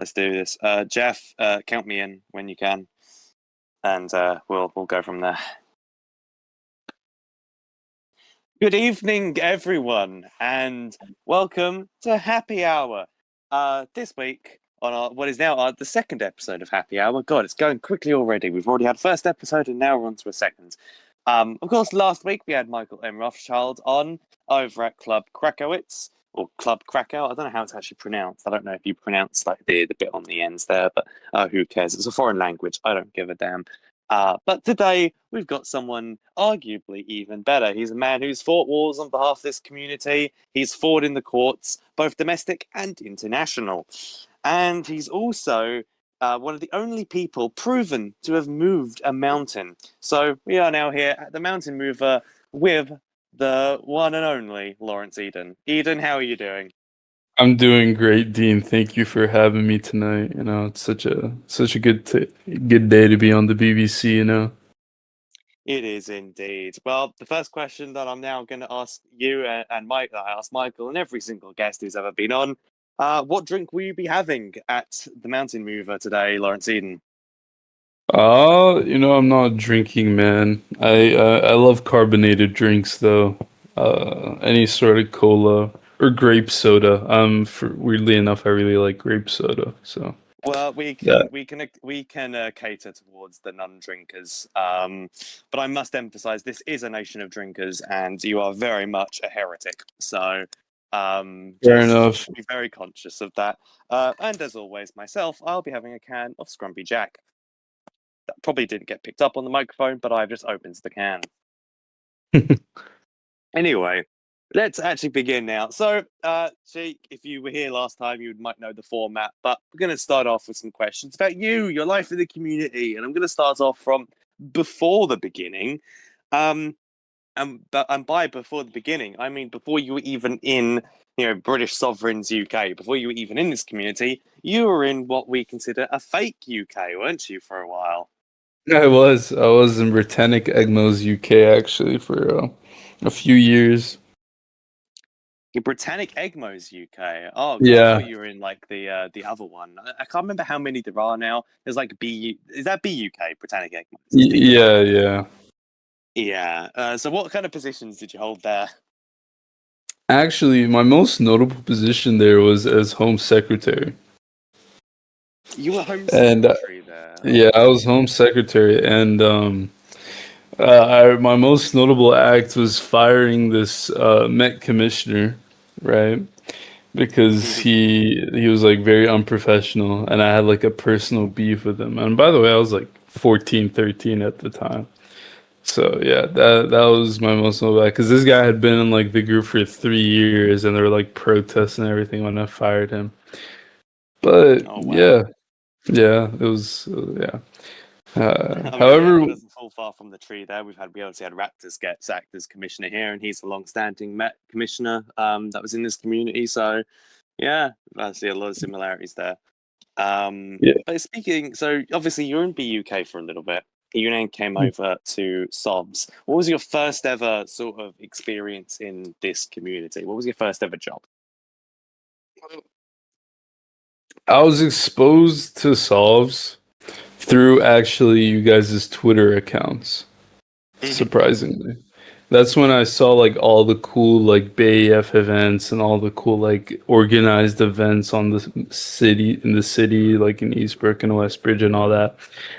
Let's do this. Jeff, count me in when you can, and we'll go from there. Good evening, everyone, and welcome to Happy Hour. This week on what is now the second episode of Happy Hour. God, it's going quickly already. We've already had first episode, and now we're on to a second. Of course, last week we had Michael M. Rothschild on over at Club Krakowitz, or Club Krakow. I don't know how it's actually pronounced. I don't know if you pronounce like the bit on the ends there, but who cares? It's a foreign language. I don't give a damn. But today we've got someone arguably even better. He's a man who's fought wars on behalf of this community. He's fought in the courts, both domestic and international. And he's also one of the only people proven to have moved a mountain. So we are now here at the Mountain Mover with the one and only Lawrence Eden. Eden, how are you doing? I'm doing great, Dean. Thank you for having me tonight. It's such a good day to be on the BBC. It is indeed. Well, the first question that I'm now going to ask you and Mike, that I asked Michael and every single guest who's ever been on, what drink will you be having at the Mountain Mover today, Lawrence Eden? I'm not a drinking man. I love carbonated drinks though. Any sort of cola or grape soda. Weirdly enough, I really like grape soda. So Well, that we can cater towards the non-drinkers, but I must emphasize this is a nation of drinkers, and you are very much a heretic. So, fair just enough. be very conscious of that. And as always, myself, I'll be having a can of Scrumpy Jack. That probably didn't get picked up on the microphone, but I've just opened the can. Anyway, let's actually begin now. So, Cheek, if you were here last time, you might know the format, but we're going to start off with some questions about you, your life in the community, and I'm going to start off from before the beginning. And by before the beginning, I mean before you were even in, British Sovereigns UK, before you were even in this community, you were in what we consider a fake UK, weren't you, for a while? I was in Britannic Egmos, UK actually for a few years. Your Britannic Egmos UK. Oh god, I Yeah, thought you were in like the other one. I can't remember how many there are now. There's like BU. Is that BUK Britannic Egmos? It's BUK. yeah, yeah. Yeah. So what kind of positions did you hold there? Actually, my most notable position there was as Home Secretary. You were Home And Secretary there. Oh yeah, I god. was Home Secretary, and my most notable act was firing this Met Commissioner, right? Because Mhm. he was like very unprofessional, and I had like a personal beef with him. And by the way, I was like 14, 13 at the time. So yeah, that was my most notable act because this guy had been in like the group for 3 years, and there were like protests and everything when I fired him. But Oh wow. yeah, yeah, it was yeah. I mean, yeah, However, it doesn't fall far from the tree there. We obviously had Raptors get sacked as commissioner here, and he's a long-standing Met commissioner that was in this community. So yeah, I see a lot of similarities there. yeah, But speaking, so obviously you're in BUK for a little bit. You then came over to SOBS. What was your first ever sort of experience in this community? What was your first ever job? I was exposed to solves through actually you guys' Twitter accounts. Mhm. Surprisingly, that's when I saw like all the cool like BAF events and all the cool like organized events on the city like in Eastbrook and Westbridge and all that.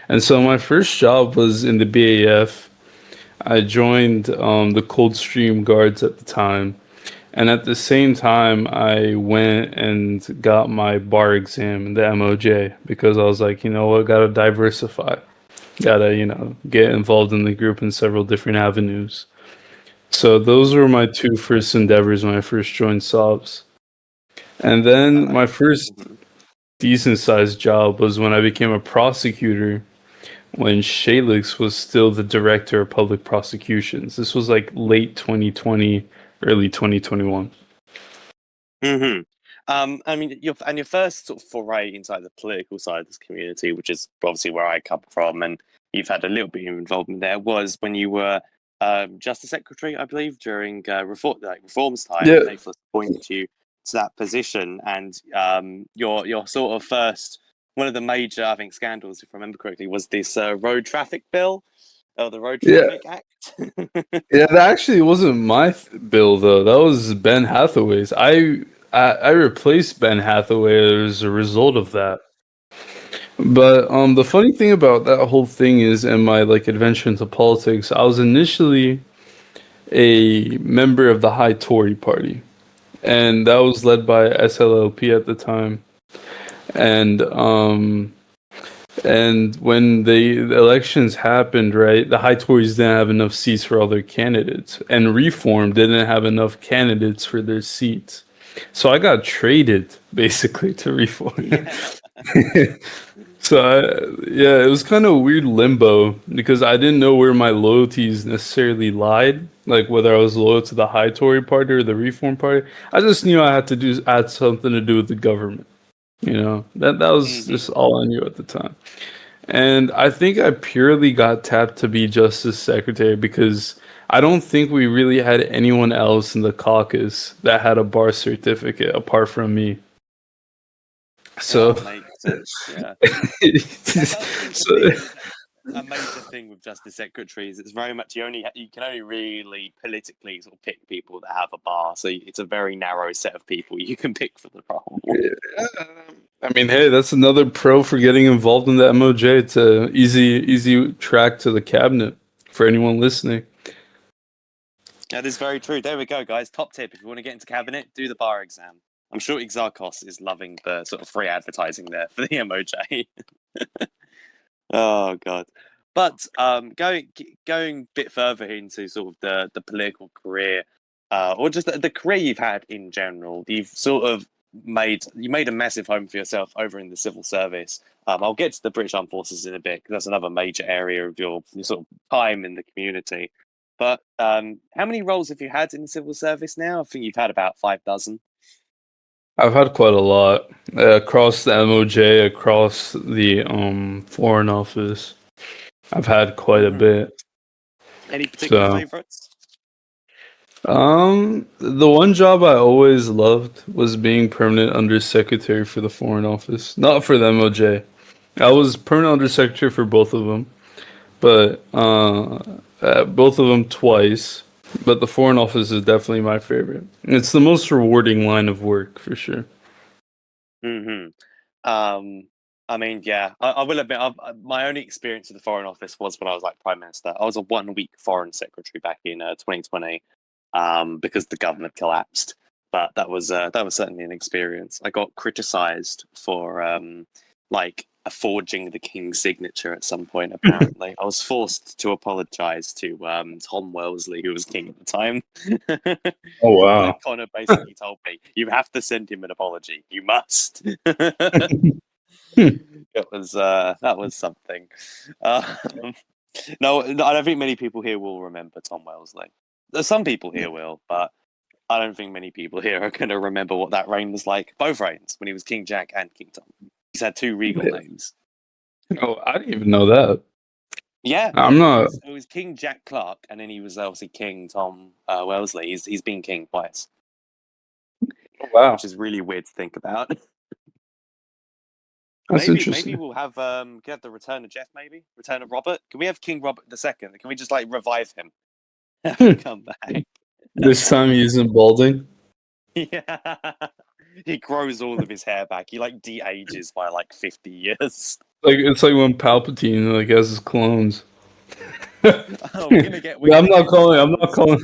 And so my first job was in the BAF. I joined the Coldstream Guards at the time. And at the same time, I went and got my bar exam in the MOJ because I was like, you know what, gotta diversify. Gotta, get involved in the group in several different avenues. So those were my two first endeavors when I first joined SOBS. And then my first Mhm. decent sized job was when I became a prosecutor when Shalix was still the director of public prosecutions. This was like late 2020, early 2021. Mhm. I mean, your first sort of foray inside the political side of this community, which is obviously where I come from, and you've had a little bit of involvement there, was when you were Justice Secretary, I believe, during reforms time, Yeah, and they first appointed you to that position, and your sort of first one of the major, I think, scandals, if I remember correctly, was this road traffic bill, the Road Yeah, Traffic Act. yeah. That actually wasn't my bill though. That was Ben Hathaway's. I replaced Ben Hathaway as a result of that. But the funny thing about that whole thing is, in my like adventure into politics, I was initially a member of the High Tory Party, and that was led by SLLP at the time. And when the elections happened, right, the High Tories didn't have enough seats for all their candidates, and Reform didn't have enough candidates for their seats. So I got traded basically to Reform. Yeah. So yeah, it was kind of a weird limbo because I didn't know where my loyalties necessarily lied, like whether I was loyal to the High Tory party or the Reform party. I just knew I had something to do with the government. That was Hmm. just all I knew at the time. And I think I purely got tapped to be Justice Secretary because I don't think we really had anyone else in the caucus that had a bar certificate apart from me. So, Oh, makes sense. Yeah, that does seem to so be a major thing with justice secretaries. It's very much you can only really politically sort of pick people that have a bar. So it's a very narrow set of people you can pick for the role. yeah, I mean, hey, that's another pro for getting involved in the MOJ. It's a easy track to the cabinet for anyone listening. That is very true. There we go, guys. Top tip: if you want to get into cabinet, do the bar exam. I'm sure Exarchos is loving the sort of free advertising there for the MOJ. Oh god. But going a bit further into sort of the political career, or just the career you've had in general, you've sort of made a massive home for yourself over in the civil service. I'll get to the British Armed Forces in a bit because that's another major area of your sort of time in the community. But how many roles have you had in the civil service now? I think you've had about 5 dozen. I've had quite a lot across the MOJ, across the Foreign Office. I've had quite a Hmm. bit. Any particular So, favourites? the one job I always loved was being permanent undersecretary for the Foreign Office, not for the MOJ. I was permanent undersecretary for both of them, but both of them twice. But the Foreign Office is definitely my favorite. It's the most rewarding line of work for sure. Hmm. Um, I mean, yeah, I will admit, my only experience with the Foreign Office was when I was like Prime Minister. I was a 1 week Foreign Secretary back in 2020, because the government collapsed. But that was certainly an experience. I got criticised for like forging the king's signature at some point. Apparently, I was forced to apologise to Tom Wellesley, who was king at the time. Oh Like wow. Connor basically told me, you have to send him an apology. You must. That was something. Um, no, I don't think many people here will remember Tom Wellesley. Some people here will, but I don't think many people here are going to remember what that reign was like. Both reigns, when he was King Jack and King Tom. He's had two regal names. Oh, I didn't even know that. Yeah, I'm not. it was King Jack Clark, and then he was obviously King Tom Wellesley. He's been king twice, Oh, wow, which is really weird to think about. that's Maybe interesting. we'll have can we have the return of Jeff. Maybe return of Robert. Can we have King Robert II? Can we just like revive him? Have him come back. This time he isn't balding. Yeah. He grows all of his hair back. He like de-ages by like 50 years. Like it's like when Palpatine like has his clones. Oh, we're Yeah, gonna get into Star Wars.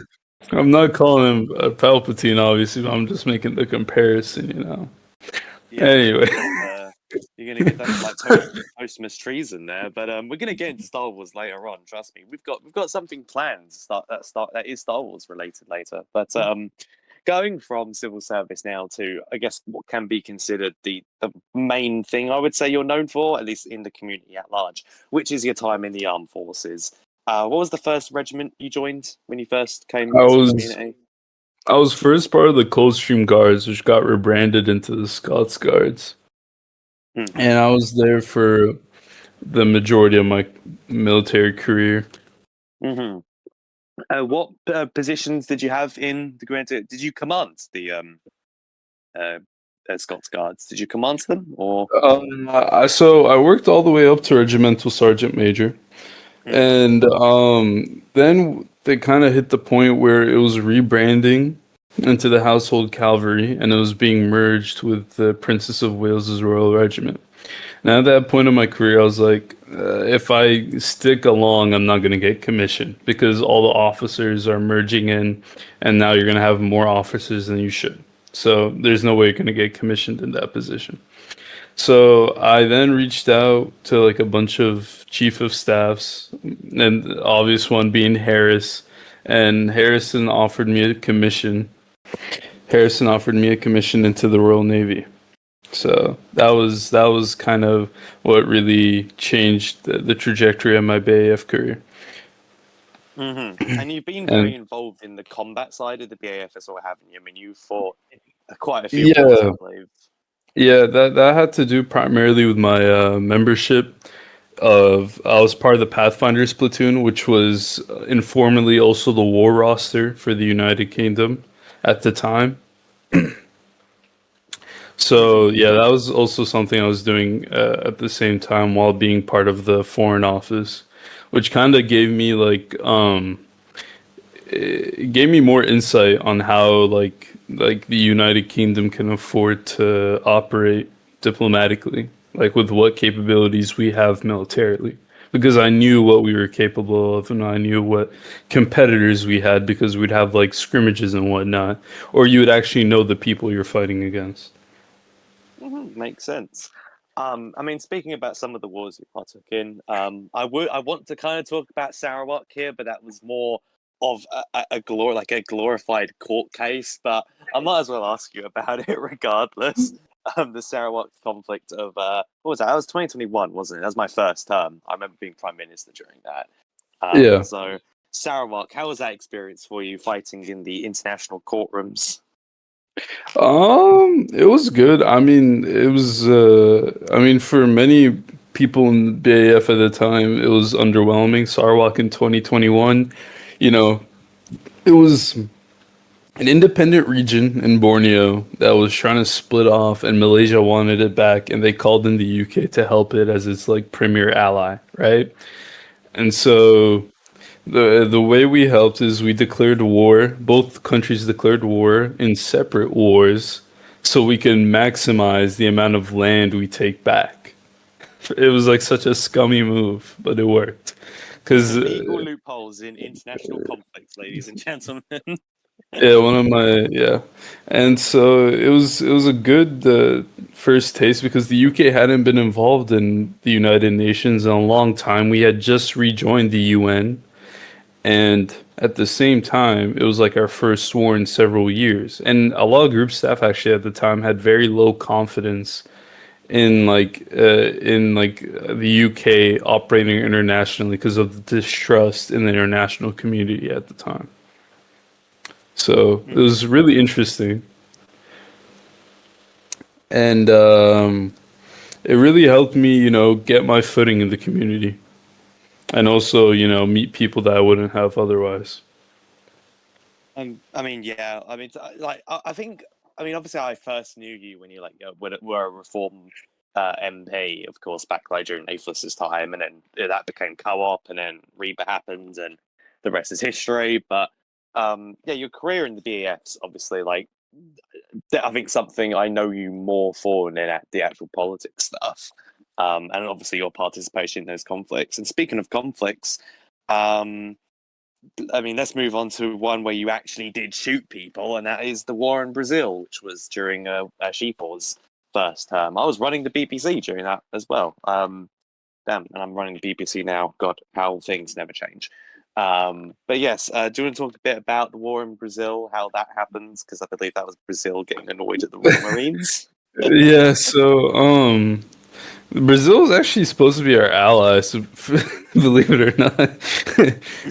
I'm not calling him Palpatine. Obviously, but I'm just making the comparison. Yeah, Anyway, you're gonna get done for like posthumous treason there. But we're gonna get into Star Wars later on. Trust me, we've got something planned. That is Star Wars related later. But going from civil service now to, I guess, what can be considered the main thing I would say you're known for, at least in the community at large, which is your time in the armed forces. What was the first regiment you joined when you first came I into the was community? I was first part of the Coldstream Guards, which got rebranded into the Scots Guards, Hmm. and I was there for the majority of my military career. Hmm. What positions did you have in the Grand? Did you command Scots Guards? Did you command them or? So I worked all the way up to regimental sergeant major, Mhm. and then they kind of hit the point where it was rebranding into the Household Cavalry, and it was being merged with the Princess of Wales's Royal Regiment. And at that point in my career, I was like, if I stick along, I'm not going to get commissioned because all the officers are merging in, and now you're going to have more officers than you should. So there's no way you're going to get commissioned in that position. So I then reached out to like a bunch of chief of staffs, and the obvious one being Harris, and Harrison offered me a commission into the Royal Navy. So that was kind of what really changed the trajectory of my BAF career. And you've been very And involved in the combat side of the BAF as well, haven't you? I mean, you fought quite a few wars, I yeah, believe. yeah, that had to do primarily with my membership of I was part of the Pathfinders platoon, which was informally also the war roster for the United Kingdom at the time. So Hmm. yeah, that was also something I was doing at the same time while being part of the Foreign Office, which kind of gave me it gave me more insight on how like the United Kingdom can afford to operate diplomatically, like with what capabilities we have militarily. Because I knew what we were capable of, and I knew what competitors we had, because we'd have like scrimmages and whatnot, or you would actually know the people you're fighting against. Makes sense. I mean, speaking about some of the wars you partook in, I want to kind of talk about Sarawak here, but that was more of like a glorified court case. But I might as well ask you about it regardless. The Sarawak conflict of what was that? That was 2021, wasn't it? That was my first term. I remember being prime minister during that. Yeah. So Sarawak, how was that experience for you fighting in the international courtrooms? It was good. I mean, it was I mean, for many people in the BAF at the time, it was underwhelming. Sarawak in 2021, you know, it was an independent region in Borneo that was trying to split off, and Malaysia wanted it back, and they called in the UK to help it as its like premier ally, right? And so the way we helped is we declared war. Both countries declared war in separate wars, so we can maximize the amount of land we take back. It was like such a scummy move, but it worked. Because Legal loopholes in international conflicts, ladies and gentlemen. yeah, one of my yeah, and so it was a good first taste because the UK hadn't been involved in the United Nations in a long time. We had just rejoined the UN. And at the same time, it was like our first war in several years. And a lot of group staff actually at the time had very low confidence in the UK operating internationally because of the distrust in the international community at the time. So it Mhm. was really interesting, and it really helped me, get my footing in the community, and also, meet people that I wouldn't have otherwise. I mean, yeah. I mean, like, I think. I mean, obviously, I first knew you when you like were a reform MP, of course, back like during Nathless's time, and then that became co-op, and then Reba happened, and the rest is history. But yeah, your career in the BEF's obviously like I think something I know you more for than the actual politics stuff, and obviously your participation in those conflicts. And speaking of conflicts. Um, I mean, let's move on to one where you actually did shoot people, and that is the war in Brazil, which was during Sheepor's first term. I was running the BBC during that as well. Damn, and I'm running the BBC now. God, how things never change. But yes, do you want to talk a bit about the war in Brazil, how that happens? Because I believe that was Brazil getting annoyed at the Royal Marines. Yeah, so Brazil is actually supposed to be our ally, so believe it or not.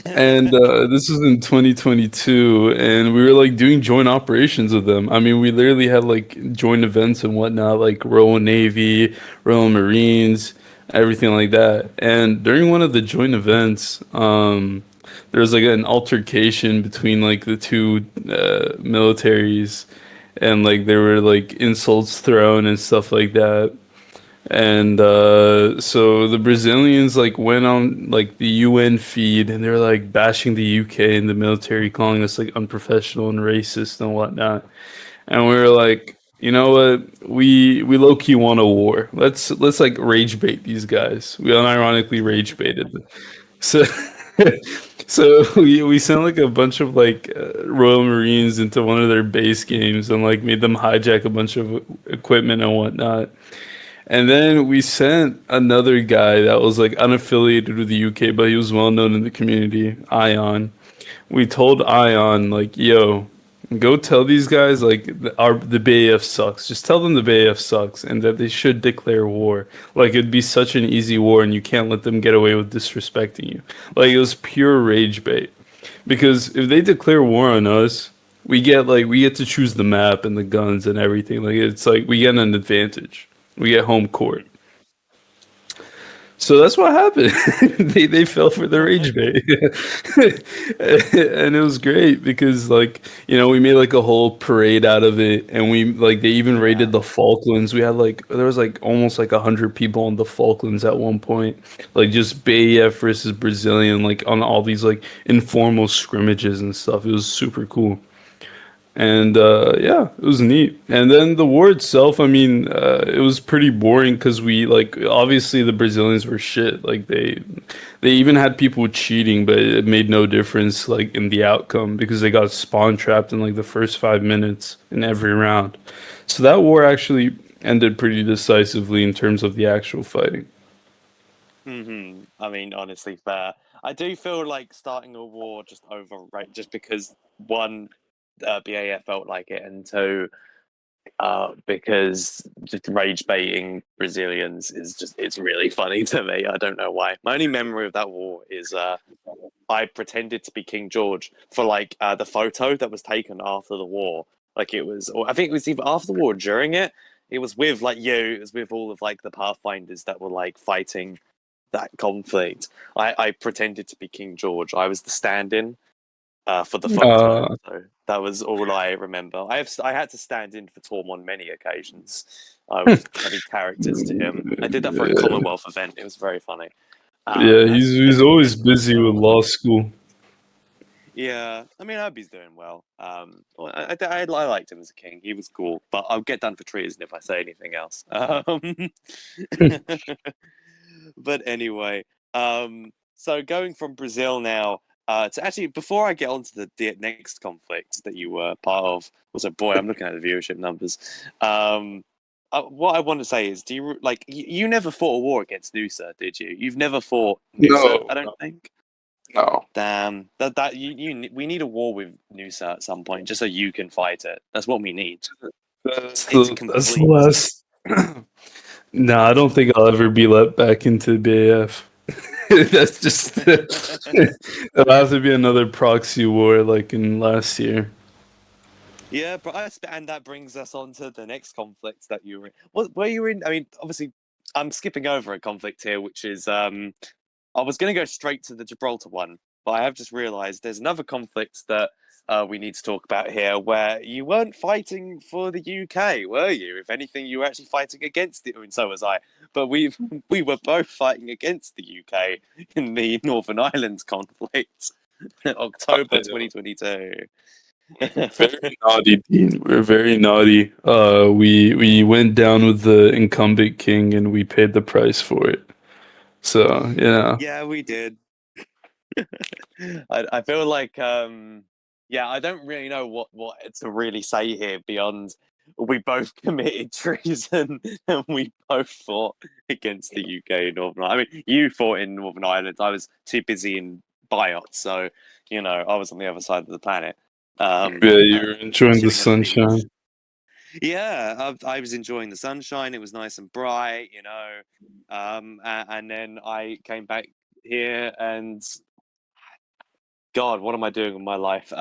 And this was in 2022, and we were like doing joint operations with them. I mean, we literally had like joint events and whatnot, like Royal Navy, Royal Marines, everything like that. And during one of the joint events, there was like an altercation between like the two militaries, and like there were like insults thrown and stuff like that. And so the Brazilians like went on like the UN feed and they were like bashing the UK and the military, calling us like unprofessional and racist and whatnot. And we were like, you know what? We low key want a war. Let's like rage bait these guys. We unironically rage baited them. So so we sent like a bunch of like Royal Marines into one of their base games and like made them hijack a bunch of equipment and whatnot. And then we sent another guy that was like unaffiliated with the UK, but he was well known in the community, Ion. We told Ion like, "Yo, go tell these guys like the BAF sucks. Just tell them the BAF sucks and that they should declare war. Like it'd be such an easy war, and you can't let them get away with disrespecting you. Like it was pure rage bait. Because if they declare war on us, we get to choose the map and the guns and everything. Like it's like we get an advantage. We get home court. So that's what happened. They fell for the rage bait, and it was great because like we made like a whole parade out of it, and we like they even raided Yeah. the Falklands. We had like there was like almost like 100 people on the Falklands at one point, like just BAF versus Brazilian, like on all these like informal scrimmages and stuff. It was super cool. And yeah, it was neat. And then the war itself, I mean, it was pretty boring because we like obviously the Brazilians were shit. Like they even had people cheating, but it made no difference like in the outcome because they got spawn trapped in like the first 5 minutes in every round. So that war actually ended pretty decisively in terms of the actual fighting. I mean, honestly, fair. I do feel like starting a war just overrate just because one, BAF felt like it, and two, because just rage baiting Brazilians is just it's really funny to me. I don't know why. My only memory of that war is I pretended to be King George for like the photo that was taken after the war. Like it was, or I think it was either after the war or during it. It was with like you. It was with all of like the Pathfinders that were like fighting that conflict. I pretended to be King George. I was the stand-in for the photo. Uh, So that was all I remember. I had to stand in for Torm on many occasions. I was having characters to him. I did that for a yeah, Commonwealth event. It was very funny. yeah, And he's then always and busy with law school. yeah, I mean, I hope he's doing well. Well, I liked him as a king. He was cool, but I'll get done for treason if I say anything else. But anyway, so going from Brazil now to actually before I get on to the next conflict that you were part of, was a boy. I'm looking at the viewership numbers. Um, what I want to say is, do you like you never fought a war against Noosa, did you? You've never fought Noosa, No, I don't think. no. Damn, we need a war with Noosa at some point, just so you can fight it. That's what we need. It's That's the complete. last. No, I don't think I'll ever be let back into BAF. That's just it'll have to be another proxy war like in last year. Yeah, but and that brings us on to the next conflict that you were in. Were you in? I mean, obviously, I'm skipping over a conflict here, which is I was going to go straight to the Gibraltar one, but I have just realised there's another conflict that we need to talk about here, where you weren't fighting for the UK, were you? If anything, you were actually fighting against it. I mean, so was I. But we were both fighting against the UK in the Northern Ireland conflict, October I know. 2022. We were very naughty, Dean. We were very naughty. We went down with the incumbent king and we paid the price for it. So yeah. Yeah, we did. I feel like yeah, I don't really know what to really say here beyond we both committed treason and we both fought against the UK and Northern Ireland. I mean, you fought in Northern Ireland. I was too busy in Biot, so I was on the other side of the planet. Yeah, you're enjoying the Chilling on a beach. sunshine. Yeah, I was enjoying the sunshine. It was nice and bright, and then I came back here and God, what am I doing with my life?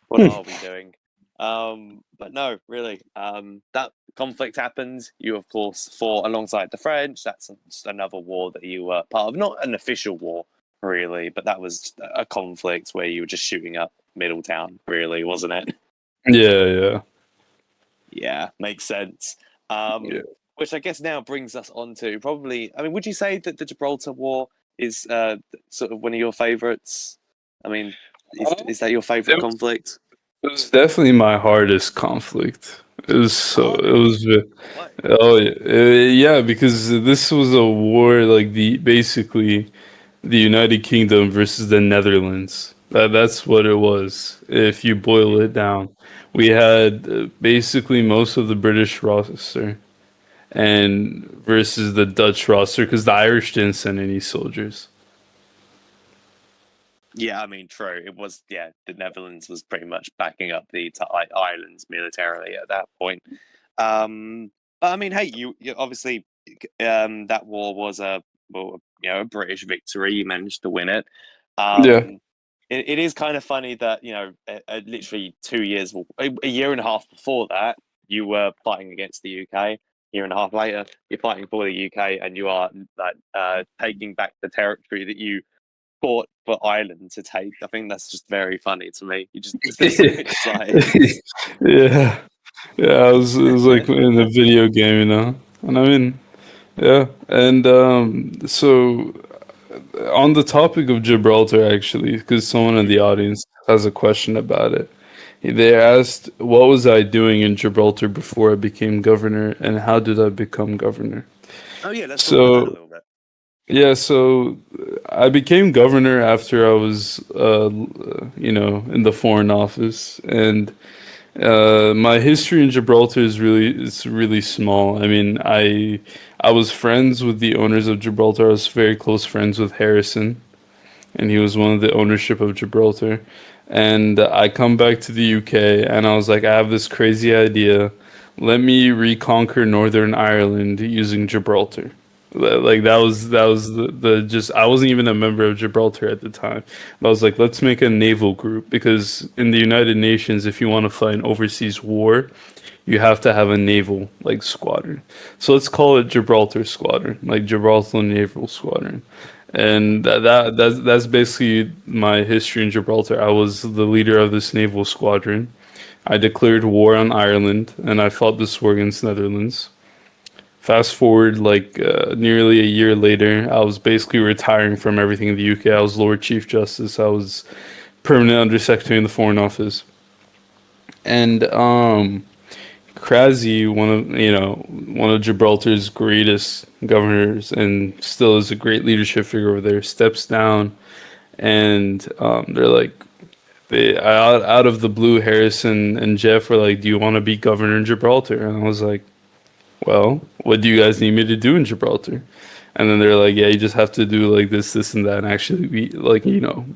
What are we doing? But no, really, that conflict happened. You, of course, fought alongside the French. That's just another war that you were part of. Not an official war, really, but that was a conflict where you were just shooting up Middletown, really, wasn't it? Yeah, Yeah, makes sense. yeah. Which I guess now brings us on to probably. I mean, would you say that the Gibraltar War is sort of one of your favorites? I mean, is that your favorite It conflict? It was definitely my hardest conflict. Oh, It really? was Why? oh yeah, yeah, because this was a war like the basically the United Kingdom versus the Netherlands. That's what it was. If you boil it down, we had basically most of the British roster and versus the Dutch roster because the Irish didn't send any soldiers. Yeah, I mean, true. It was, yeah, the Netherlands was pretty much backing up the like islands militarily at that point. But I mean, hey, you obviously that war was a well, a British victory. You managed to win it. Yeah. Um, it is kind of funny that literally 2 years, a year and a half before that, you were fighting against the UK. Year and a half later, you're fighting for the UK, and you are like taking back the territory that you fought for Ireland to take. I think that's just very funny to me. You just there's switch sides. Yeah. Yeah, it was like in a video game, you know. And I mean, yeah. And so on the topic of Gibraltar, actually, because someone in the audience has a question about it. They asked, "What was I doing in Gibraltar before I became governor, and how did I become governor?" Oh yeah, let's talk about that a So little bit. yeah, so I became governor after I was, in the foreign office, and my history in Gibraltar is really small. I mean, I was friends with the owners of Gibraltar. I was very close friends with Harrison, and he was one of the ownership of Gibraltar. And I come back to the UK, and I was like, I have this crazy idea. Let me reconquer Northern Ireland using Gibraltar. Like that was the just I wasn't even a member of Gibraltar at the time. But I was like, let's make a naval group because in the United Nations, if you want to fight an overseas war, you have to have a naval like squadron. So let's call it Gibraltar Squadron, like Gibraltar Naval Squadron. And that's basically my history in Gibraltar. I was the leader of this naval squadron. I declared war on Ireland, and I fought this war against Netherlands. Fast forward like nearly a year later, I was basically retiring from everything in the UK. I was Lord Chief Justice. I was permanent Undersecretary in the Foreign Office, and Krasny, one of Gibraltar's greatest governors, and still is a great leadership figure over there, steps down, and they're like, they out of the blue, Harrison and Jeff were like, "Do you want to be governor in Gibraltar?" And I was like, "Well, what do you guys need me to do in Gibraltar?" And then they're like, "Yeah, you just have to do like this, and that, and actually be like,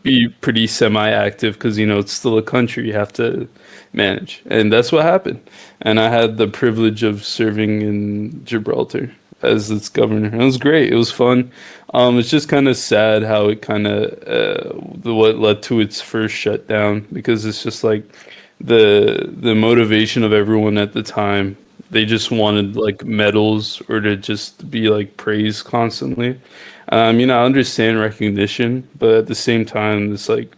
be pretty semi-active because it's still a country you have to manage." And that's what happened. And I had the privilege of serving in Gibraltar as its governor. And it was great. It was fun. It's just kind of sad how it kind of what led to its first shutdown because it's just like the motivation of everyone at the time, they just wanted like medals or to just be like praised constantly. I understand recognition, but at the same time, it's like,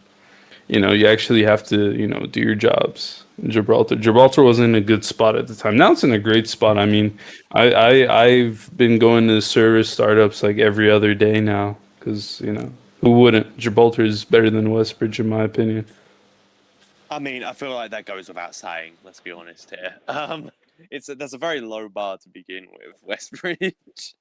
you actually have to, do your jobs. Gibraltar wasn't in a good spot at the time. Now it's in a great spot. I mean, I've been going to service startups like every other day now because, who wouldn't? Gibraltar is better than Westbridge in my opinion. I mean, I feel like that goes without saying. Let's be honest here. That's a very low bar to begin with, Westbridge.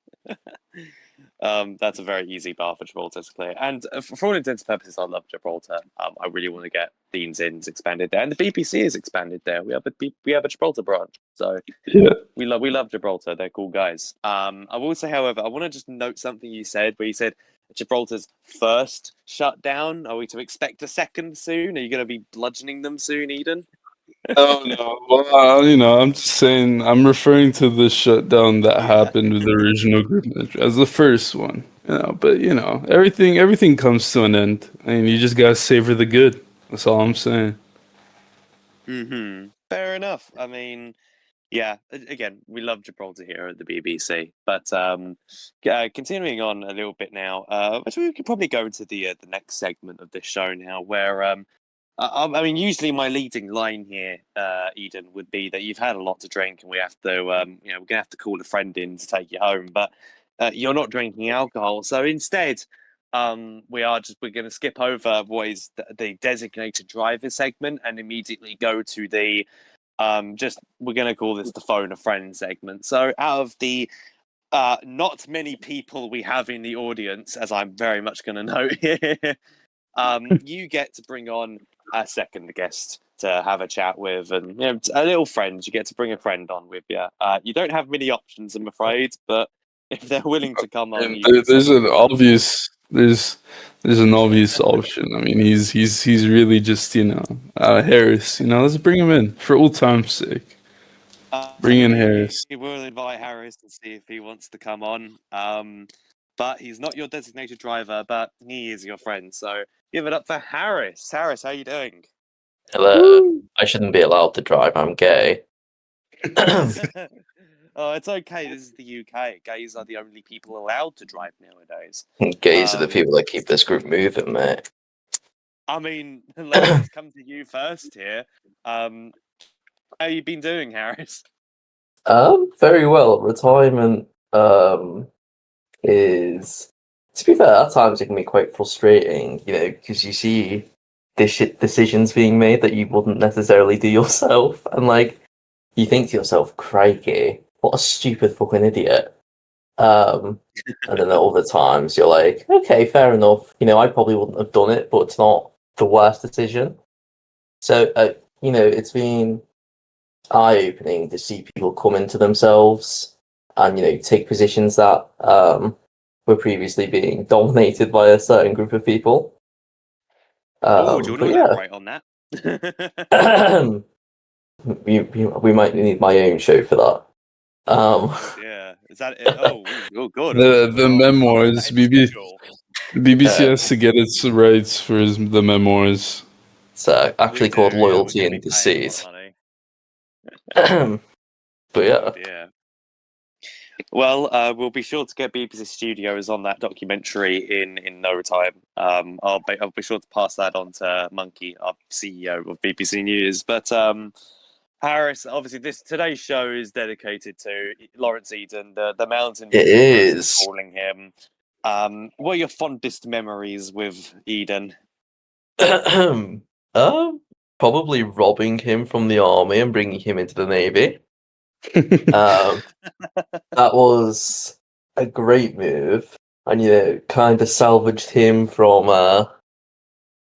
That's a very easy bar for Gibraltar to clear. And for all intents and purposes, I love Gibraltar. I really want to get Dean's Inns expanded there, and the BBC is expanded there. We have a Gibraltar branch, so Yeah. we love Gibraltar. They're cool guys. I will say, however, I want to just note something you said, where you said Gibraltar's first shutdown. Are we to expect a second soon? Are you going to be bludgeoning them soon, Eden? No, no. Well, I'm just saying, I'm referring to the shutdown that Yeah. happened with the original group as the first one. But everything comes to an end, and you just gotta savor the good. That's all I'm saying. Fair enough. I mean, yeah. Again, we love Gibraltar here at the BBC, but continuing on a little bit now. Actually, we could probably go into the next segment of this show now, where I mean, usually my leading line here, Eden, would be that you've had a lot to drink and we have to, we're gonna have to call a friend in to take you home. But you're not drinking alcohol, so instead, we're going to skip over what is the designated driver segment and immediately go to the we're going to call this the phone a friend segment. So out of the not many people we have in the audience, as I'm very much going to note here. You get to bring on a second guest to have a chat with, and a little friend. You get to bring a friend on with you. You don't have many options, I'm afraid, but if they're willing to come on, And you can there's select an one. there's an obvious option. I mean, he's really just Harris. Let's bring him in for old time's sake. Bring in We Harris. will invite Harris to see if he wants to come on. But he's not your designated driver, but he is your friend. So give it up for Harris. Harris, how you doing? Hello. Woo! I shouldn't be allowed to drive. I'm gay. Oh, it's okay. This is the UK. Gays are the only people allowed to drive nowadays. Gays are the people that keep this group moving, mate. I mean, let's come to you first here. How you been doing, Harris? Very well. Retirement is, to be fair, at times it can be quite frustrating, because you see decisions being made that you wouldn't necessarily do yourself, and you think to yourself, "Crikey, what a stupid fucking idiot." And then at other times you're like, "Okay, fair enough. I probably wouldn't have done it, but it's not the worst decision." So, it's been eye-opening to see people come into themselves and take positions that were previously being dominated by a certain group of people. Oh, do you want to But elaborate on that? yeah, we might need my own show for that. Oh dear, is that it? Oh god. The I'll put that memoirs. in the schedule. The BBC uh, has to get its rights for the memoirs. it's We actually do, called yeah. We're Loyalty going to be and paying a lot of Deceit. money. But Oh yeah, dear. Well, we'll be sure to get BBC Studios on that documentary in no time. I'll be sure to pass that on to Monkey, our CEO of BBC News. But Harris, obviously, today's show is dedicated to Lawrence Eden, the Mountain it Dew, as we're is. calling him. What are your fondest memories with Eden? Probably robbing him from the army and bringing him into the navy. Um, that was a great move, and kind of salvaged him from a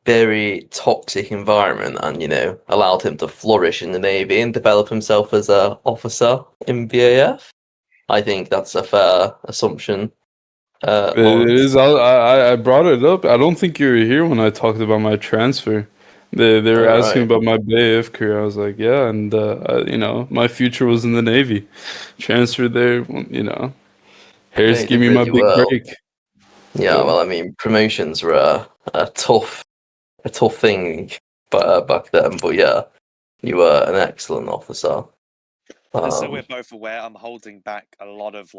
very toxic environment, and allowed him to flourish in the navy and develop himself as a officer in VAF. I think that's a fair assumption, It Lawrence. is. I brought it up. I don't think you were here when I talked about my transfer. They were All asking right, about my BAF career. I was like, yeah, and my future was in the Navy. Transferred there. no, Harris you gave did me my really big well. break. Yeah, Yeah. well, I mean, promotions were a tough thing, back then. But yeah, you were an excellent officer. So we're Um, both aware. I'm holding back a lot of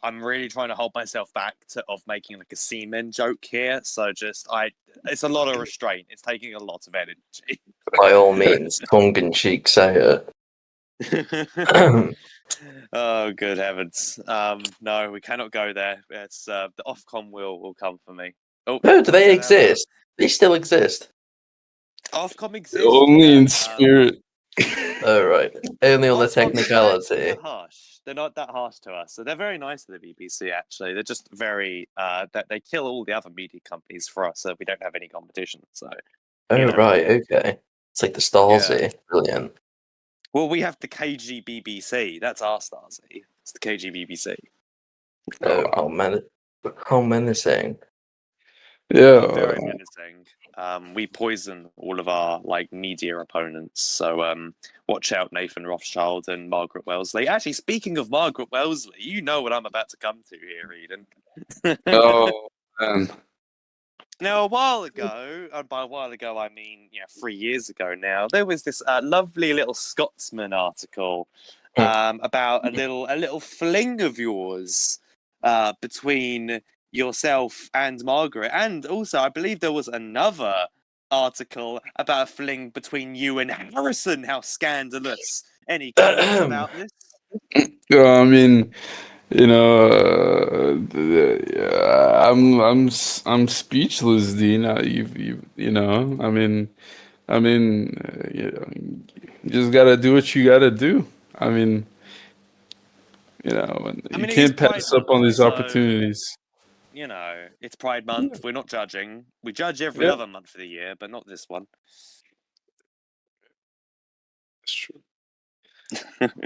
I'm really trying to hold myself back of making like a semen joke here. So it's a lot of restraint. It's taking a lot of energy. by all means, tongue in cheek, say it. Oh, good heavens! No, we cannot go there. It's the Ofcom will come for me. Oh, No, do what was they that, Harris? exist? They still exist. Ofcom exists, Only yeah. in spirit. Oh right, only on the Ofcom, they're technicality. harsh. They're not that harsh to us. So they're very nice to the BBC. Actually, they're just very that they kill all the other media companies for us, so we don't have any competition. So you Oh know, right, okay. It's like the yeah. Stasi. Brilliant. Well, we have the KGBBC. That's our Stasi. It's the KGBBC. Oh, Oh, how menacing. Very yeah. menacing. We poison all of our media opponents. So watch out, Nathan Rothschild and Margaret Wellesley. Actually, speaking of Margaret Wellesley, you know what I'm about to come to here, Eden. Oh man. Now, a while ago, and by a while ago I mean 3 years ago now, there was this lovely little Scotsman article about a little fling of yours between yourself and Margaret, and also I believe there was another article about a fling between you and Harrison. How scandalous! Any comments about this? I mean, I'm speechless, Dean. You know, you just gotta do what you gotta do. I mean, I you mean, it is can't Pride pass up Month, on these so opportunities. it's Pride Month. We're not judging. We judge every Yeah, other month of the year, but not this one. that's true.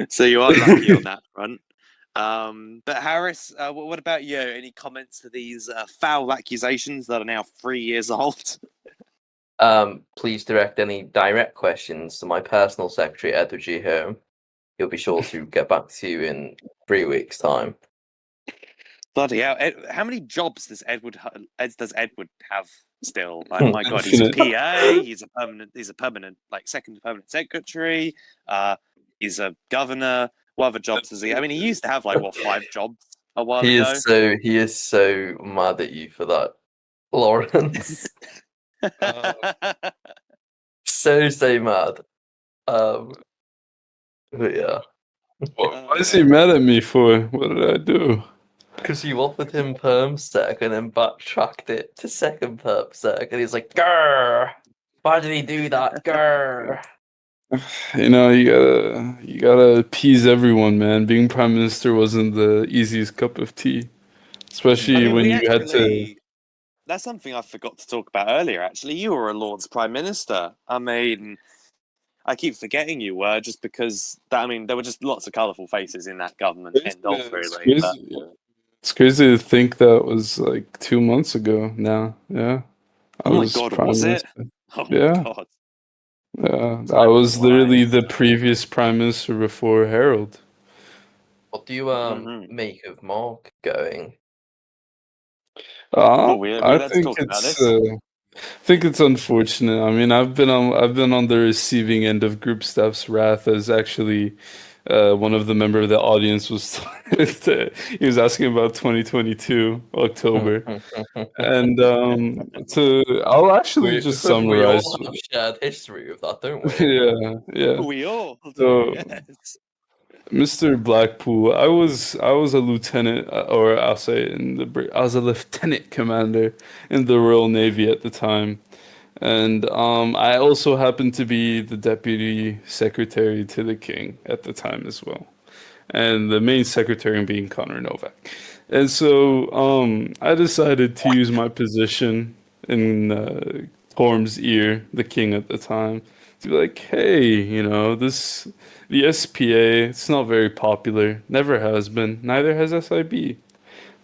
So you are lucky on that front. But Harris, what about you? Any comments to these foul accusations that are now 3 years old? Please direct any direct questions to my personal secretary, Edward G. Home. He'll be sure to get back to you in 3 weeks' time. Bloody hell! How many jobs does Edward have still? Like, my God, he's a Infinite. PA. He's a permanent. He's a permanent, like, second permanent secretary. He's a governor. What other jobs does he? I mean, he used to have like 5 jobs a while ago. He is so mad at you for that, Lawrence. So mad. But yeah. Why is he mad at me for? What did I do? Because you offered him perm sec and then backtracked it to second perm sec, and he's like, "Grr! Why did he do that? Grr!" You gotta appease everyone, man. Being prime minister wasn't the easiest cup of tea, I especially mean, when we you had to. actually. That's something I forgot to talk about earlier. Actually, you were a Lord's Prime Minister. I mean, I keep forgetting you were just because that. I mean, there were just lots of colourful faces in that government. End Yeah, of it's really, but crazy. Yeah. It's crazy to think that was like 2 months ago now. Yeah, I oh my was God, prime was it? minister. Oh my Yeah, God, yeah. I time was literally flies. the previous prime minister before Harold. What do you Mm-hmm. make of Mark going? Well, we I let's think talk about this. I think it's unfortunate. I mean, I've been on the receiving end of group staff's wrath as actually one of the member of the audience was he was asking about 2022 October, and I'll actually just We all summarize. have shared history with that, don't we? Yeah, yeah. We all do, So, yes. Mr. Blackpool, I was a lieutenant, or I'll say I was a lieutenant commander in the Royal Navy at the time. And I also happened to be the deputy secretary to the king at the time as well, and the main secretary being Connor Novak. And so I decided to use my position in Torm's ear, the king at the time, to be like, hey, the SPA, it's not very popular, never has been, neither has SIB.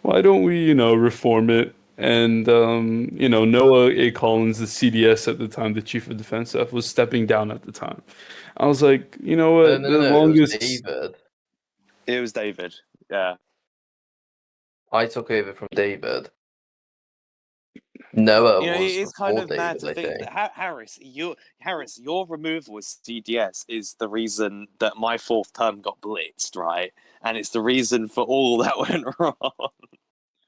Why don't we, reform it? And Noah A. Collins, the CDS at the time, the chief of defense staff, was stepping down at the time. I was like, you know No, what? no, The no. It was longest. David. It was David. Yeah. I took over from David. Noah It was is kind before of mad David, to I think think. that Your removal as CDS is the reason that my 4th term got blitzed, right? And it's the reason for all that went wrong.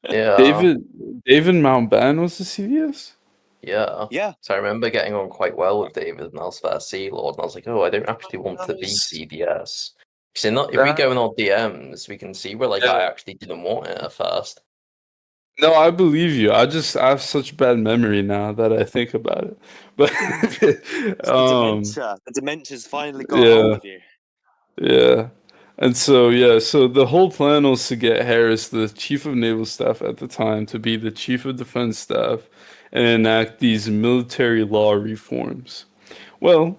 Yeah, David Mountbatten was the CDS. yeah. Yeah. So I remember getting on quite well with David, and I was first Sea Lord, and I was like, "Oh, I don't actually want to be CDS." So not if we That go in our DMs, we can see where I yeah. actually didn't want it at first. No, I believe you. I have such bad memory now that I think about it. But It's the dementia. The dementia's finally got a hold yeah. of you. Yeah. And so, yeah, so the whole plan was to get Harris, the chief of naval staff at the time, to be the chief of defense staff and enact these military law reforms. Well,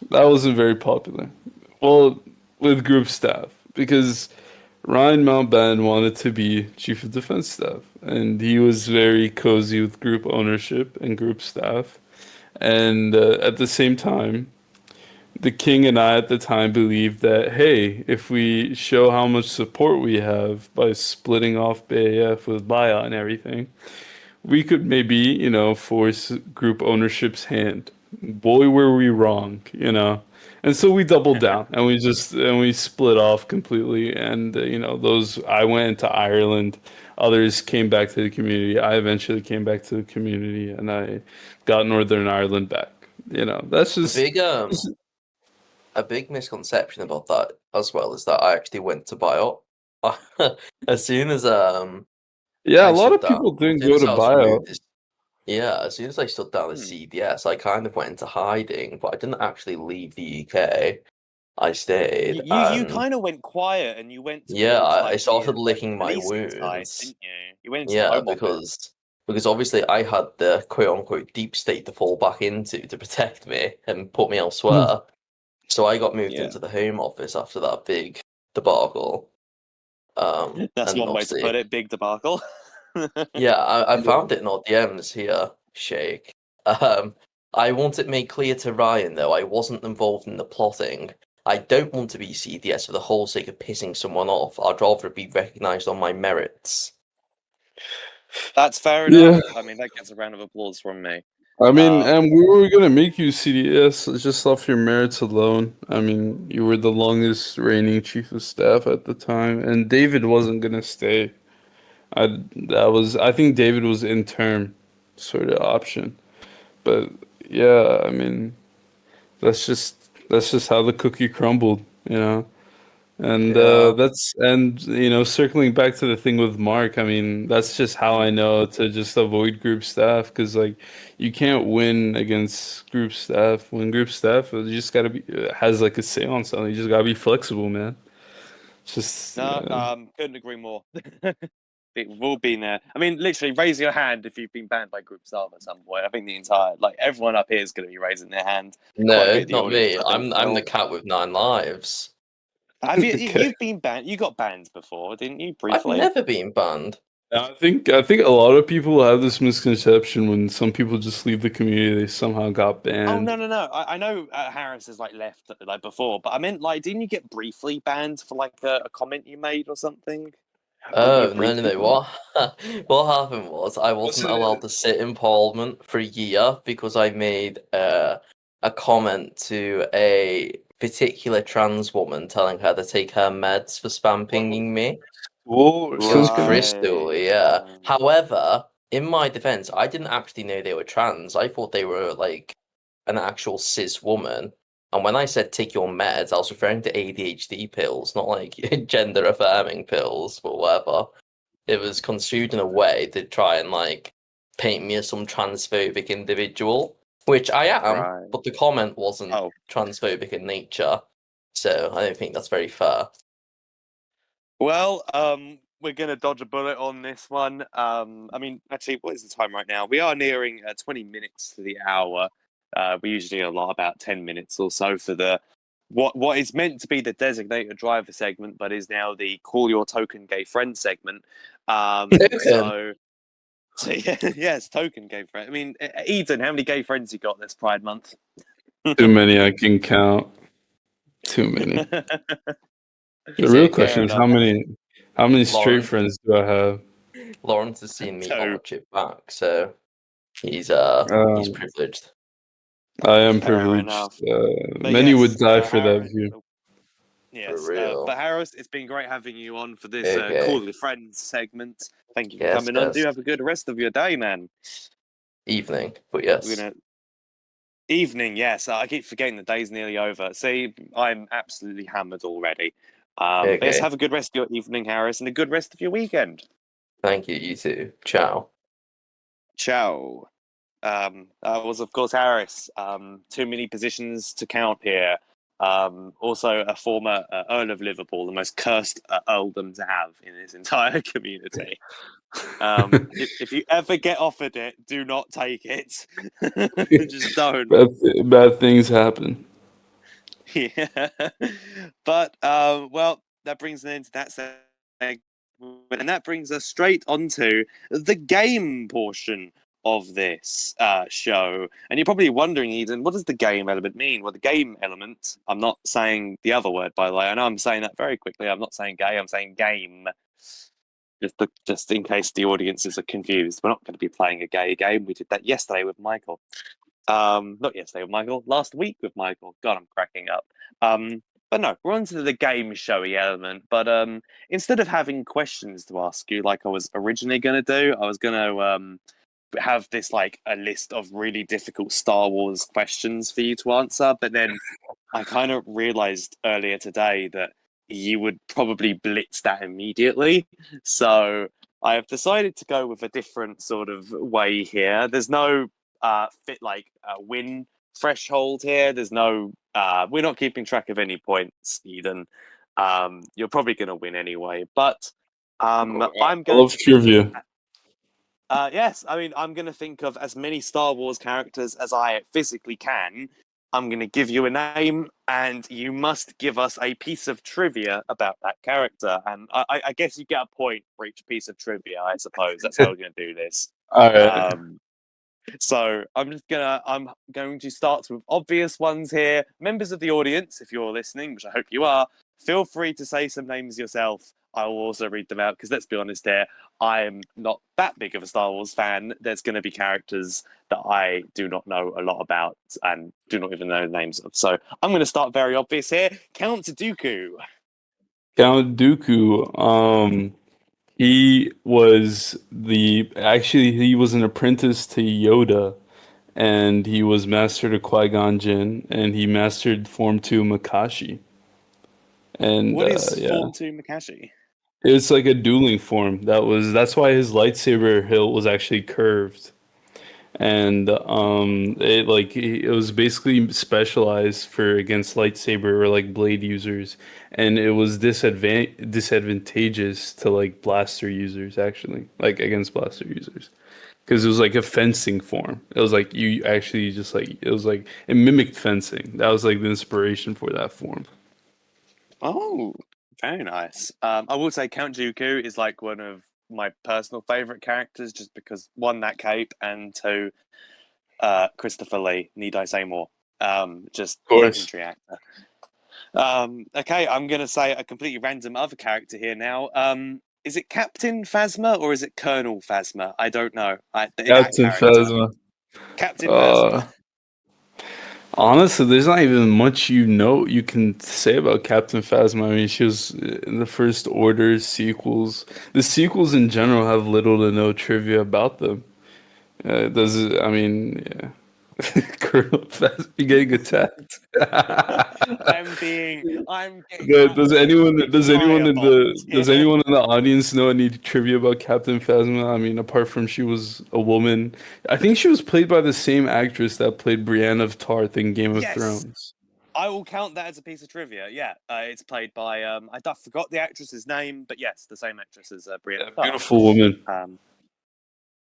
that wasn't very popular. Well, with group staff, because Ryan Mountbatten wanted to be chief of defense staff, and he was very cozy with group ownership and group staff. And at the same time, the king and I at the time believed that, hey, if we show how much support we have by splitting off BAF with Baya and everything, we could maybe, force group ownership's hand. Boy, were we wrong. And so we doubled down and we split off completely. And, I went into Ireland. others came back to the community. I eventually came back to the community, and I got Northern Ireland back. That's A just big a big misconception about that as well is that I actually went to buyout. As soon as yeah. A I lot shut of down, people as didn't soon go as to I was removed, buyout. yeah, as soon as I shut down the Hmm. CDS, I kind of went into hiding, but I didn't actually leave the UK. I stayed, You and kind of went quiet and you went yeah, towards I like started the licking my policing side, wounds. didn't you? You went into the Yeah, Home Office. because obviously I had the quote unquote deep state to fall back into to protect me and put me elsewhere. So I got moved Yeah, into the Home Office after that big debacle. that's And one way to put obviously, it. Big debacle. yeah, I Yeah. found it in our DMs here, Shake. Um, I want it made clear to Ryan, though, I wasn't involved in the plotting. I don't want to be CDS for the whole sake of pissing someone off. I'd rather be recognised on my merits. That's fair Yeah. enough. I mean, that gets a round of applause from me. I mean, Um, and we were gonna make you CDS just off your merits alone. I mean, you were the longest reigning chief of staff at the time, and David wasn't gonna stay. I think David was interim sort of option. But yeah, I mean, that's just how the cookie crumbled. And Yeah. circling back to the thing with Mark, I mean, that's just how I know to just avoid group staff because like you can't win against group staff. When group staff, you just gotta be has like a say on something. You just gotta be flexible, man. It's just no, couldn't agree more. We've all been there. I mean, literally, raise your hand if you've been banned by group staff at some point. I think everyone up here is going to be raising their hand. Quite a bit No, of the not audience, me. I think, I'm the will. cat with 9 lives. Have you? okay. You've been banned. You got banned before, didn't you? I've Briefly. never been banned. I think a lot of people have this misconception when some people just leave the community, they somehow got Oh banned. no! I know Harris has left before, but I meant didn't you get briefly banned for a comment you made or something? Weren't you Oh, no, no, briefly no. banned? What happened was I Was wasn't allowed it? to sit in Parliament for a year because I made a comment to a particular trans woman telling her to take her meds for spam pinging me. School or It was something? Crystal, Right. yeah. However, in my defense, I didn't actually know they were trans. I thought they were like an actual cis woman. And when I said take your meds, I was referring to ADHD pills, not like gender affirming pills or whatever. It was construed in a way to try and paint me as some transphobic individual, which I am, Right. but the comment wasn't Oh, transphobic in nature. So I don't think that's very fair. well, we're gonna dodge a bullet on this one. I mean, actually, what is the time right now? We are nearing 20 minutes to the hour. We usually allot about 10 minutes or so for the what is meant to be the designated driver segment, but is now the call your token gay friend segment. Token. So yeah, yes, token gay friend. I mean, Eden, how many gay friends you got this Pride Month? Too many I can count. Too many. The real Sick. question Fair is enough. how many straight Lawrence friends do I have? Lawrence has seen me So, arch it back, so he's Um, privileged. I am fair privileged. enough. But Many would yes, die for that Harris. view. For Yes, but real. Harris, it's been great having you on for this Okay. Call Your Friends segment. Thank you for Yes, coming on. Do yes. have a good rest of your day, man. Evening, but We're yes. gonna evening. Yes, I keep forgetting the day's nearly over. See, I'm absolutely hammered already. But yes, Okay. have a good rest of your evening, Harris, and a good rest of your weekend. Thank you, you too. Ciao. Ciao. That was, of course, Harris. Too many positions to count here. Also, a former Earl of Liverpool, the most cursed earldom to have in this entire community. If you ever get offered it, do not take it. Just don't. Bad things happen. Yeah. But, well, that brings an end to that segment. And that brings us straight onto the game portion of this show. And you're probably wondering, Eden, what does the game element mean? Well, the game element, I'm not saying the other word, by the way. I know I'm saying that very quickly. I'm not saying gay, I'm saying game. Just in case the audiences are confused. We're not going to be playing a gay game. We did that yesterday with Michael. Not yesterday with Michael, last week with Michael. God, I'm cracking up. But no, we're on to the game showy element. But instead of having questions to ask you like I was originally going to do, I was going to have this like a list of really difficult Star Wars questions for you to answer. But then I kind of realized earlier today that you would probably blitz that immediately. So I have decided to go with a different sort of way here. There's no win threshold here. There's no we're not keeping track of any points, Eden. You're probably going to win anyway, but I'm I going love to think. trivia. Yes, I mean, I'm going to think of as many Star Wars characters as I physically can. I'm going to give you a name, and you must give us a piece of trivia about that character. And I guess you get a point for each piece of trivia, I suppose. That's how we're going to do this. All right. Um, so I'm going to start with obvious ones here. Members of the audience, if you're listening, which I hope you are, feel free to say some names yourself. I will also read them out because let's be honest here, I am not that big of a Star Wars fan. There's going to be characters that I do not know a lot about and do not even know the names of. So I'm going to start very obvious here. Count Dooku. Count Dooku. He was an apprentice to Yoda, and he was master to Qui-Gon Jinn, and he mastered Form 2 Makashi. And What is yeah, Form 2 Makashi? it's like a dueling form. That's why his lightsaber hilt was actually curved. And it was basically specialized for against lightsaber or like blade users, and it was disadvantageous to like blaster users, actually, like against blaster users, because it was like a fencing form. It was like you actually just like it was like it mimicked fencing. That was like the inspiration for that form. Oh, very nice. I will say Count Dooku is like one of my personal favorite characters, just because one, that cape, and two, Christopher Lee. Need I say more? Just Of course. legendary actor. Okay, I'm gonna say a completely random other character here now. Is it Captain Phasma or is it Colonel Phasma? I don't know. That Captain character, Phasma. Captain Uh, Phasma. Honestly, there's not even much you can say about Captain Phasma. I mean, she was in the First Order sequels. The sequels in general have little to no trivia about them. Does it? I mean, yeah. Colonel Phasma, you getting attacked? I'm getting absolutely firebombed does here. anyone in the audience know any trivia about Captain Phasma? I mean, apart from she was a woman, I think she was played by the same actress that played Brienne of Tarth in Game of Yes, Thrones. I will count that as a piece of trivia. Yeah, it's played by forgot the actress's name, but yes, the same actress as Brienne Yeah, of Tarth. beautiful woman. Um,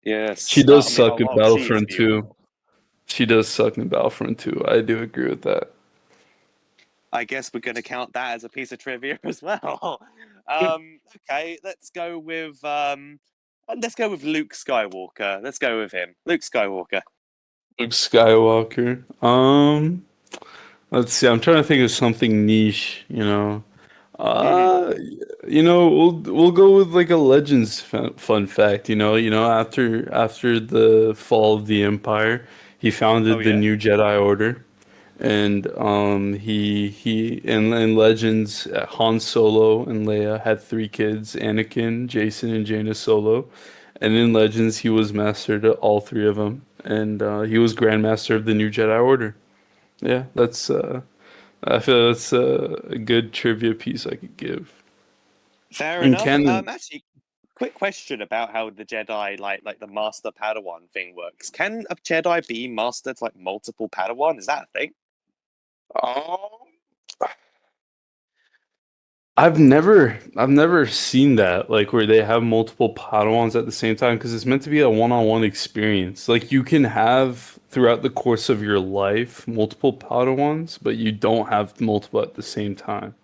She yes, does I mean, suck in well, she is Battlefront too. beautiful. She does suck in Battlefront too. I do agree with that. I guess we're going to count that as a piece of trivia as well. Okay, let's go with Luke Skywalker. Let's go with him, Luke Skywalker. Luke Skywalker. Let's see. I'm trying to think of something niche. Mhm. Uh, we'll go with like a Legends fun fact. After the fall of the Empire, he Oh founded the yeah. new Jedi Order. And he in Legends, Han Solo and Leia had three kids: Anakin, Jason, and Jaina Solo. And in Legends, he was master to all three of them, and he was Grandmaster of the New Jedi Order. Yeah, that's I feel that's a good trivia piece I could give. Fair In enough. canon, Actually, quick question about how the Jedi like the Master Padawan thing works. Can a Jedi be mastered like multiple Padawan? Is that a thing? um, I've never seen that like where they have multiple Padawans at the same time because it's meant to be a one-on-one experience. Like you can have throughout the course of your life multiple Padawans, but you don't have multiple at the same time.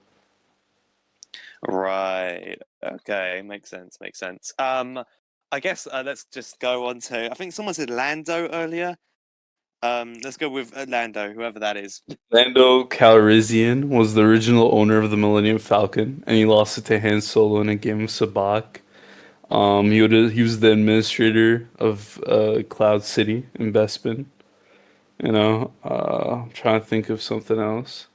Right. Okay. Makes sense. Makes sense. I guess let's just go on to. I think someone said Lando earlier. Let's go with Lando, whoever that is. Lando Calrissian was the original owner of the Millennium Falcon, and he lost it to Han Solo in a game of Sabacc. He was the administrator of Cloud City in Bespin. I'm trying to think of something else.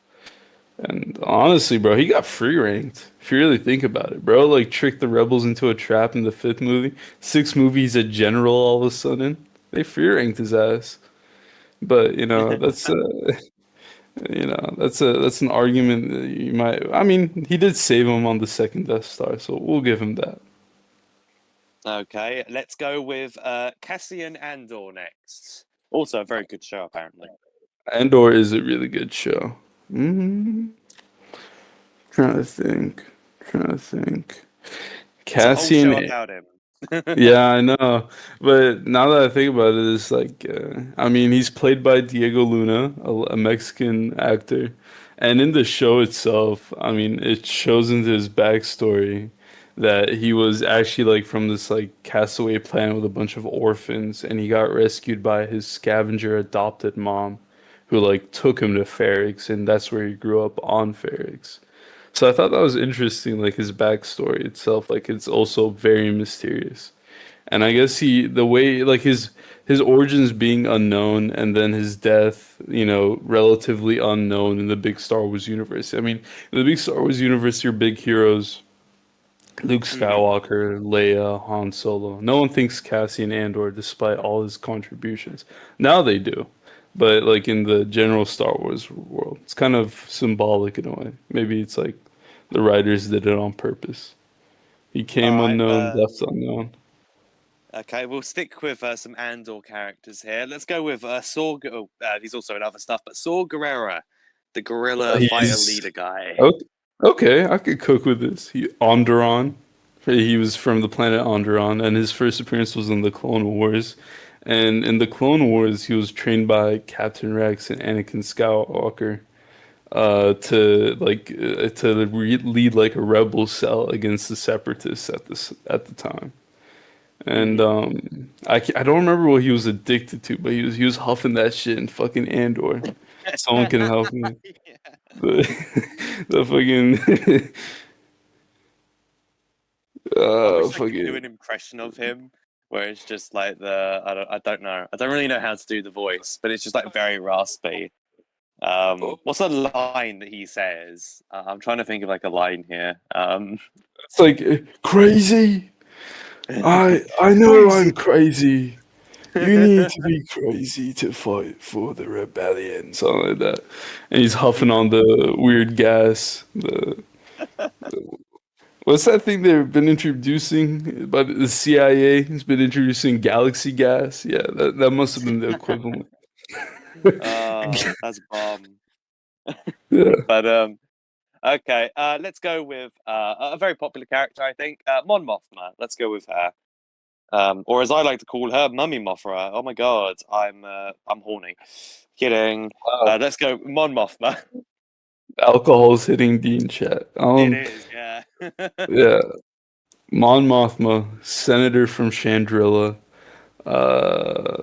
And honestly, bro, he got free ranked. If you really think about it, bro, like tricked the rebels into a trap in the fifth movie. Sixth movie, he's a general all of a sudden. They free ranked his ass. But that's that's an argument that you might. I mean, he did save him on the second Death Star, so we'll give him that. Okay, let's go with Cassian Andor next. Also a very good show, apparently. Andor is a really good show. hmm Trying to think. Trying to think. It's a whole Cassian. show about him. Yeah, I know. But now that I think about it, it's like, I mean, he's played by Diego Luna, a Mexican actor. And in the show itself, I mean, it shows into his backstory that he was actually like from this like castaway planet with a bunch of orphans, and he got rescued by his scavenger adopted mom, who like took him to Ferrix, and that's where he grew up on Ferrix. So I thought that was interesting, like his backstory itself, like it's also very mysterious. And I guess the way, like his origins being unknown and then his death, relatively unknown in the big Star Wars universe. I mean, in the big Star Wars universe, your big heroes, Luke Mhm. Skywalker, Leia, Han Solo. No one thinks Cassian Andor, despite all his contributions. Now they do. But like in the general Star Wars world, it's kind of symbolic in a way. Maybe it's like the writers did it on purpose. He All came right. unknown, left unknown. Okay, we'll stick with some Andor characters here. Let's go with Saw. He's also in other stuff, but Saw Gerrera, the guerrilla fighter He's leader guy. okay. Okay, I could cook with this. Onderon. He was from the planet Onderon, and his first appearance was in the Clone Wars. And in the Clone Wars, he was trained by Captain Rex and Anakin Skywalker to lead like a rebel cell against the Separatists at the time. And Hmm. I don't remember what he was addicted to, but he was huffing that shit in fucking Andor. Someone can help me. Yeah. The fucking I wish I could do fucking an impression of him where it's just like I don't know. I don't really know how to do the voice, but it's just like very raspy. What's a line that he says? I'm trying to think of like a line here. it's like crazy. I know I'm Crazy. crazy. You need to be crazy to fight for the rebellion, something like that. And he's huffing on the weird gas. What's that thing they've been introducing by the CIA? Has been introducing galaxy gas. Yeah, that must have been the equivalent. Oh, that's bomb. Yeah. But okay. Let's go with a very popular character, I think. Mon Mothma. Let's go with her. Or as I like to call her, Mummy Mothra. Oh my god, I'm horny. Kidding. Let's go Mon Mothma. Alcohol's hitting Dean chat. It is, yeah. Yeah. Mon Mothma, senator from Chandrilla. Uh,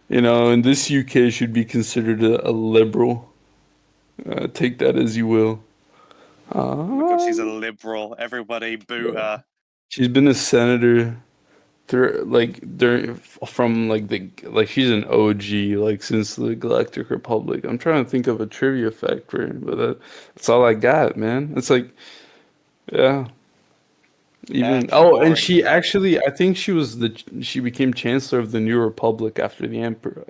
in this UK should be considered a liberal. Take that as you will. Oh my god, she's a Uh, liberal. Everybody boo yeah. her. She's been a senator through from like she's an OG like since the Galactic Republic. I'm trying to think of a trivia fact for her, but that's all I got, man. It's like yeah. Yeah, Even keep and boring she stuff. actually, I think she became Chancellor of the New Republic after the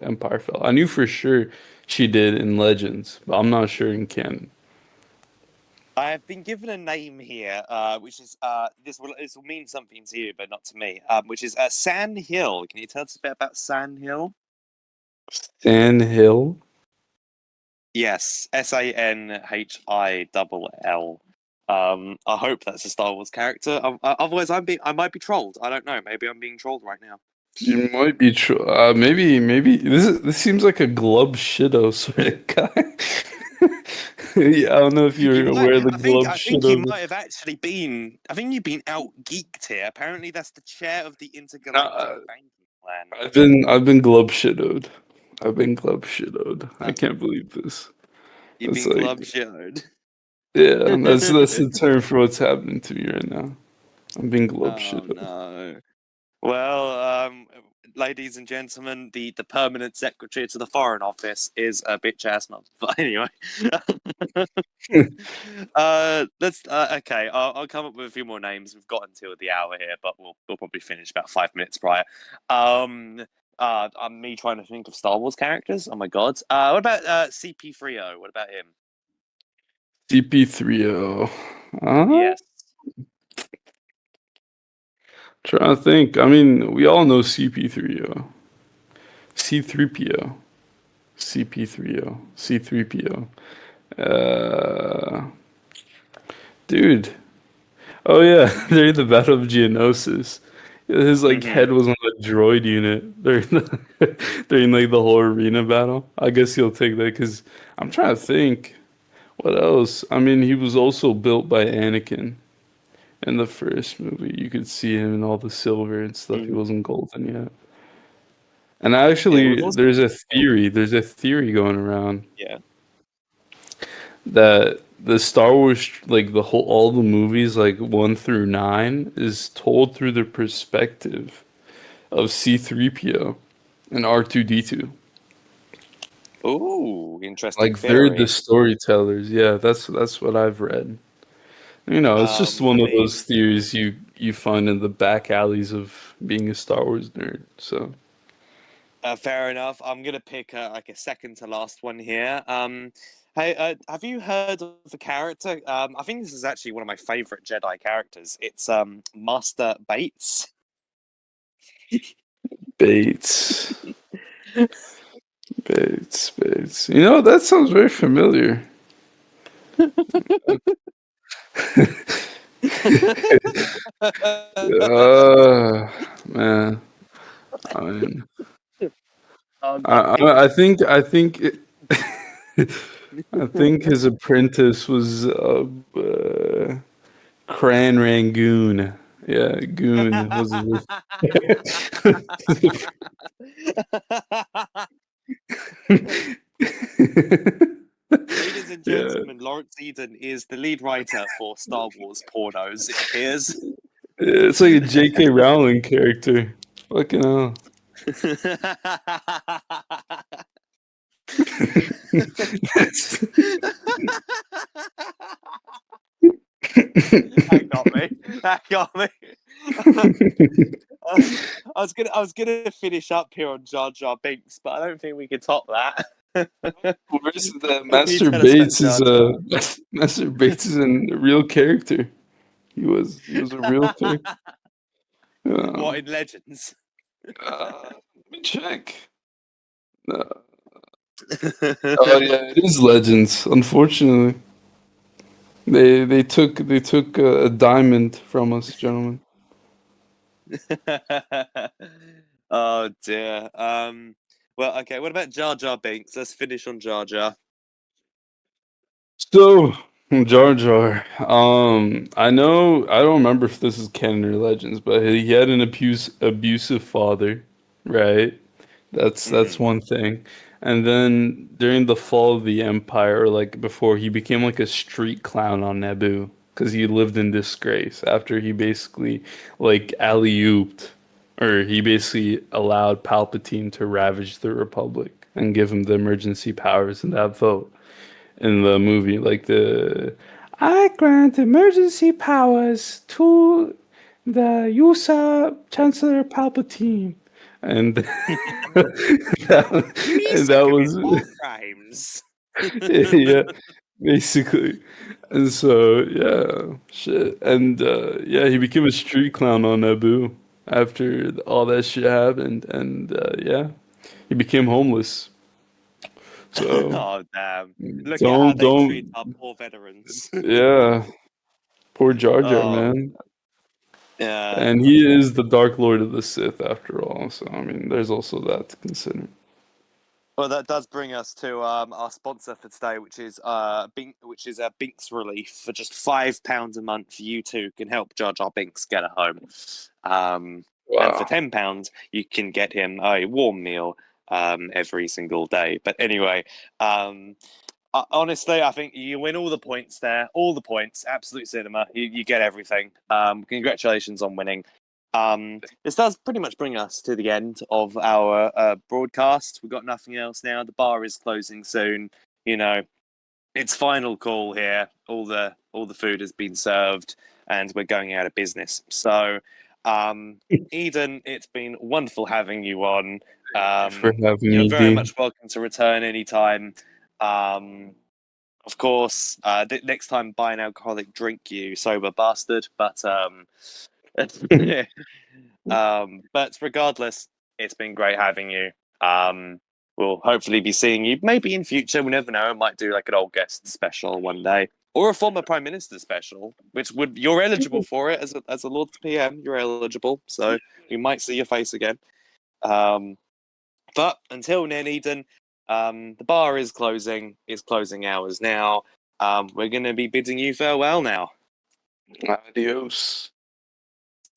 Empire fell. I knew for sure she did in Legends, but I'm not sure in canon. I have been given a name here, which is this will mean something to you, but not to me. Which is San Hill. Can you tell us a bit about San Hill? Stan Hill. Yes, Sanhill. I hope that's a Star Wars character. Otherwise, I might be trolled. I don't know. Maybe I'm being trolled right now. You might be true. Maybe this seems like a Glub Shido sort of guy. Yeah, I don't know if You you're might. aware of the I think. Glub I think you Shido. might have actually been. I think you've been out geeked here. Apparently, that's the chair of the intergalactic Uh, banking plan. I've been Glub Shidowed. I've been Glub Shidowed. I Uh, can't believe this. you've It's been like glove showed. yeah, that's the term for what's happening to me right now. I'm being Glub Oh Shidowed. no. Well, ladies and gentlemen, the permanent secretary to the Foreign Office is a bitch ass mother. But anyway, let's okay. I'll come up with a few more names. We've got until the hour here, but we'll probably finish about 5 minutes prior. Me trying to think of Star Wars characters. Oh my god. What about CP3O? What about him? CP3O. Yes. Trying to think. I mean, we all know CP3O. C3PO. CP3O. C3PO. Dude. Oh yeah, during the Battle of Geonosis. His like Mhm. head was on a droid unit during during like the whole arena battle. I guess he'll take that because I'm trying to think what else. I mean, he was also built by Anakin in the first movie. You could see him in all the silver and stuff. He Mhm. wasn't golden yet. And Yeah, we've actually, also there's a theory. There's a theory going around yeah. that the Star Wars, like the whole, all the movies, like 1 through 9, is told through the perspective of C3PO and R2D2. Ooh, interesting Like they're the theory. storytellers. Yeah, that's what I've read. It's just I one of those mean, theories you find in the back alleys of being a Star Wars nerd. So fair enough. I'm gonna pick like a second to last one here. Hey, have you heard of the character? I think this is actually one of my favorite Jedi characters. It's Master Bates. Bates, Bates. That sounds very familiar. Man. I mean, Oh I, god. I I think his apprentice was Cran Rangoon. Yeah, Goon was his. Ladies and Yeah, gentlemen, Lawrence Eden is the lead writer for Star Wars pornos, it appears. it's like a J.K. Rowling character. Fucking hell. That's- That got me. That got me. I was gonna finish up here on Jar Jar Binks, but I don't think we can top that. Where's the What can you Master tell us about Bates Jar is Jar? Master Bates is a real character. He was a real character. What Um, in Legends? let me check. Uh, oh yeah, it is Legends. Unfortunately, they took a diamond from us, gentlemen. Oh dear. Well, okay. What about Jar Jar Binks? Let's finish on Jar Jar. So Jar Jar. I don't remember if this is canon or Legends, but he had an abusive father, right? That's Hmm. one thing. And then during the fall of the Empire, or like before, he became like a street clown on Naboo because he lived in disgrace after he basically like alley-ooped, or he basically allowed Palpatine to ravage the Republic and give him the emergency powers in that vote in the movie. Like the I grant emergency powers to the USA Chancellor Palpatine. And Please and that commit was war crimes. yeah, basically. And so yeah, shit. And yeah, he became a street clown on Naboo after all that shit happened, and yeah, he became homeless. So Oh damn! Look at how don't they treat don't our poor veterans. yeah, poor Jar Jar, Oh man. yeah. And he is the Dark Lord of the Sith after all. So I mean, there's also that to consider. Well, that does bring us to our sponsor for today, which is Binks Relief. For just £5 a month, you too can help Jar Jar Binks get a home. And for Wow. £10, you can get him a warm meal every single day. But anyway, um, honestly, I think you win all the points there. All the points, absolute cinema. You get everything. Congratulations on winning. This does pretty much bring us to the end of our broadcast. We've got nothing else now. The bar is closing soon. You know, it's final call here. All the food has been served, and we're going out of business. So, Eden, it's been wonderful having you on. For having You're me, very Dean. much welcome to return anytime. Of course, next time buy an alcoholic drink, you sober bastard. But but regardless, it's been great having you. We'll hopefully be seeing you maybe in future. We never know. I might do like an old guest special one day, or a former prime minister special, which would you're eligible for it as a Lord's PM. You're eligible, so we might see your face again. But until then, Eden, the bar is closing. It's closing hours now. We're going to be bidding you farewell now. Adios.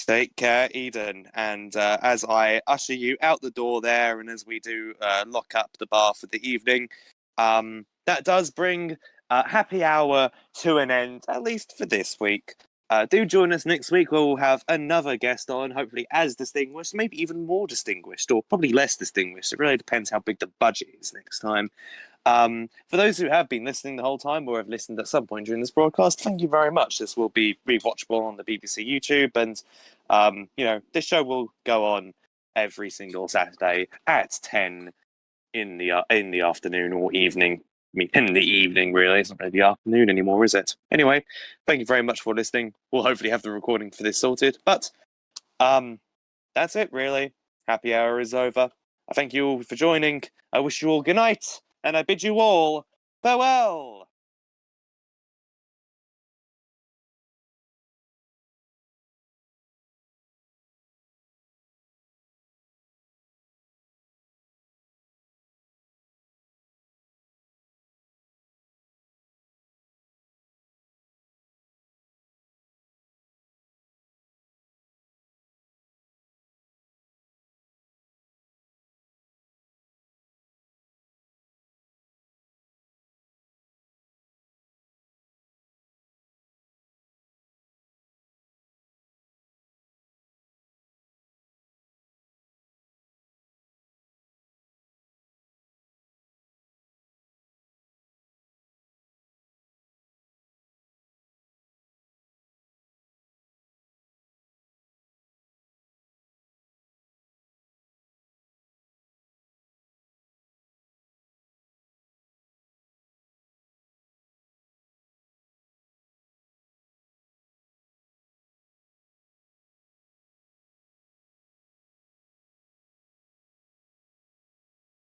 Take care, Eden. And as I usher you out the door there, and as we do lock up the bar for the evening, that does bring happy hour to an end, at least for this week. Do join us next week where we'll have another guest on, hopefully as distinguished, maybe even more distinguished, or probably less distinguished. It really depends how big the budget is next time. For those who have been listening the whole time or have listened at some point during this broadcast, thank you very much. This will be rewatchable on the BBC YouTube, and this show will go on every single Saturday at 10 in the afternoon or evening. I mean, in the evening, really. It's not really the afternoon anymore, is it? Anyway, thank you very much for listening. We'll hopefully have the recording for this sorted. But that's it, really. Happy hour is over. I thank you all for joining. I wish you all good night, and I bid you all farewell.